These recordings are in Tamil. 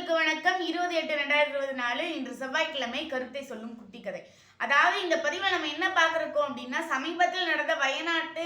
நேயர்களுக்கு வணக்கம். 20/8/2024 இன்று செவ்வாய்க்கிழமை கருத்தை சொல்லும் குட்டி கதை. அதாவது இந்த பதிவில் நம்ம என்ன பார்க்குறோம் அப்படின்னா, சமீபத்தில் நடந்த வயநாட்டு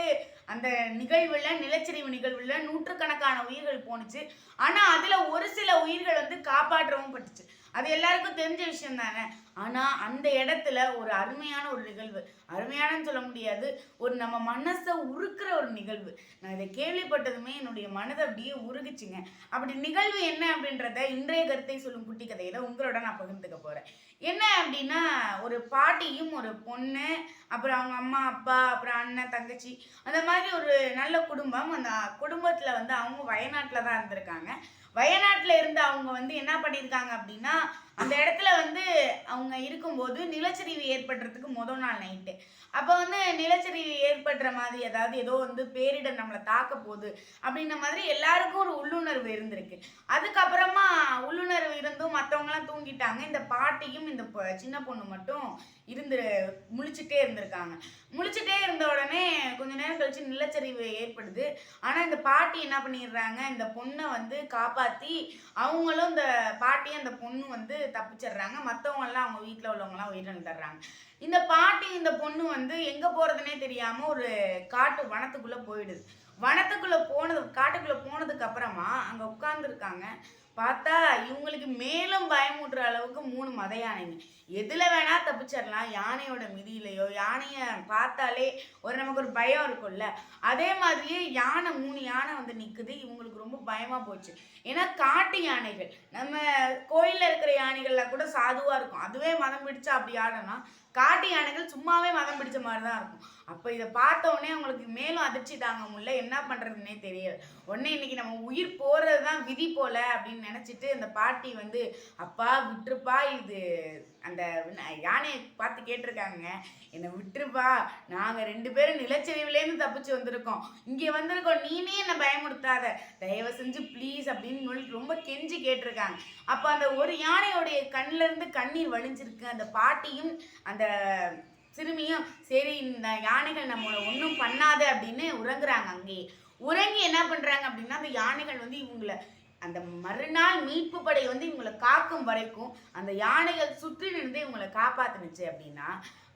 அந்த நிகழ்வுல, நிலச்சரிவு நிகழ்வுல நூற்றுக்கணக்கான உயிர்கள் போணுச்சு. ஆனால் அதில் ஒரு சில உயிர்கள் காப்பாற்றவும் பட்டுச்சு. அது எல்லாருக்கும் தெரிஞ்ச விஷயம் தானே. ஆனால் அந்த இடத்துல ஒரு அருமையான ஒரு நிகழ்வு, அருமையானன்னு சொல்ல முடியாது, ஒரு நம்ம மனசை உருக்குற ஒரு நிகழ்வு. நான் இதை கேள்விப்பட்டதுமே என்னுடைய மனதை அப்படியே உருகுச்சுங்க. அப்படி நிகழ்வு என்ன அப்படின்றத இன்றைய கருத்தை சொல்லும் குட்டி கதையில உங்களோட நான் பகிர்ந்துக்க போறேன். என்ன அப்படின்னா, ஒரு பாட்டியும் ஒரு பொண்ணு, அப்புறம் அவங்க அம்மா அப்பா, அப்புறம் அண்ணன் தங்கச்சி, அந்த மாதிரி ஒரு நல்ல குடும்பம். அந்த குடும்பத்துல அவங்க வயநாட்டில் தான் இருந்திருக்காங்க. வயநாட்டில் இருந்து அவங்க என்ன பண்ணியிருக்காங்க அப்படின்னா, அந்த இடத்துல அவங்க இருக்கும்போது நிலச்சரிவு ஏற்படுறதுக்கு முதல் நாள் நைட்டு. அப்போ நிலச்சரிவு ஏற்படுற மாதிரி, அதாவது ஏதோ பேரிடர் நம்மளை தாக்க போகுது அப்படின்ற மாதிரி எல்லாருக்கும் ஒரு உள்ளுணர்வு இருந்திருக்கு. அதுக்கப்புறமா உள்ளுணர்வு இருந்தும் மற்றவங்களாம் தூங்கிட்டாங்க. இந்த பாட்டியும் இந்த சின்ன பொண்ணு மட்டும் முழிச்சுட்டே இருந்திருக்காங்க. முழிச்சுட்டே இருந்த உடனே கொஞ்ச நேரம் கழிச்சு நிலச்சரிவு ஏற்படுது. ஆனால் இந்த பாட்டி என்ன பண்ணிடுறாங்க, இந்த பொண்ணை காப்பாற்றி அவங்களும் இந்த பாட்டியும் அந்த பொண்ணு தப்பிச்சிடுறாங்க. மற்றவங்கெல்லாம் அவங்க வீட்டில் உள்ளவங்கலாம் உயிரிழந்துடுறாங்க. இந்த பாட்டி இந்த பொண்ணு எங்கே போகிறதுனே தெரியாமல் ஒரு வனத்துக்குள்ளே போயிடுது. காட்டுக்குள்ளே போனதுக்கு அப்புறமா அங்கே உட்கார்ந்துருக்காங்க. பார்த்தா இவங்களுக்கு மேலும் பயமுறுற அளவுக்கு 3 மத யானைங்க. எதில் வேணால் தப்பிச்சிடலாம். யானையோட மிதியிலையோ, யானையை பார்த்தாலே நமக்கு ஒரு பயம் இருக்கும்ல, அதே மாதிரியே 3 யானை நிற்குது. இவங்களுக்கு ரொம்ப பயமாக போச்சு. ஏன்னா காட்டு யானைகள், நம்ம கோயிலில் இருக்கிற யானைகள்லாம் கூட சாதுவாக இருக்கும். அதுவே மதம் பிடிச்சா அப்படி ஆடணும். காட்டு யானைகள் சும்மாவே மதம் பிடிச்ச மாதிரி தான் இருக்கும். அப்போ இதை பார்த்த உடனே அவங்களுக்கு மேலும் அதிர்ச்சி தாங்க முடியல. என்ன பண்ணுறதுன்னே தெரியல. உடனே இன்னைக்கு நம்ம உயிர் போகிறது தான் விதி போல அப்படின்னு நினச்சிட்டு அந்த பாட்டி அப்பா விட்டுருப்பா, இது அந்த யானையை பார்த்து கேட்டிருக்காங்க, என்னை விட்டுருப்பா, நாங்கள் 2 பேரும் நிலச்சரிவுலேருந்து தப்பிச்சு வந்திருக்கோம், இங்கே வந்திருக்கோம், நீனே என்னை பயமுறுத்தாத, தயவு செஞ்சு ப்ளீஸ் அப்படின்னு ரொம்ப கெஞ்சி கேட்டிருக்காங்க. அப்போ அந்த ஒரு யானையோடைய கண்ணிலேருந்து கண்ணீர் வழிஞ்சிருக்கு. அந்த பாட்டியும் அந்த சிறுமியும் சரி இந்த யானைகள் நம்மளை ஒன்றும் பண்ணாது அப்படின்னு உறங்குறாங்க. அங்கேயே உறங்கி என்ன பண்ணுறாங்க அப்படின்னா, அந்த யானைகள் இவங்களை அந்த மறுநாள் மீட்பு படை இவங்களை காக்கும் வரைக்கும் அந்த யானைகள் சுற்றி நின்று இவங்களை காப்பாத்துனுச்சு. அப்படின்னா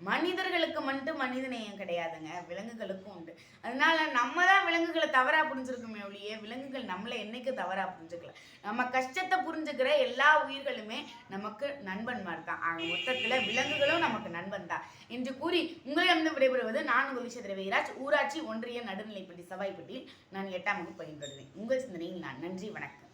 மனிதர்களுக்கு மட்டும் மனித நேயம் கிடையாதுங்க, விலங்குகளுக்கும் உண்டு. அதனால நம்ம தான் விலங்குகளை தவறா புரிஞ்சிருக்கோமே ஒழிய விலங்குகள் நம்மளை என்னைக்கு தவறா புரிஞ்சுக்கல. நம்ம கஷ்டத்தை புரிஞ்சுக்கிற எல்லா உயிர்களுமே நமக்கு நண்பன் மாதிரி தான். ஆக மொத்தத்தில் விலங்குகளும் நமக்கு நண்பன் தான் என்று கூறி உங்களிடம் விடைபெறுவது நான் உங்கள் விஷயத்திர வீராஜ், ஊராட்சி ஒன்றிய நடுநிலைப்பள்ளி சவாய்ப்பட்டியில் நான் 8ஆம் வகுப்பு பயின்றுள்ளேன். உங்கள் சிந்தனையில் நான். நன்றி, வணக்கம்.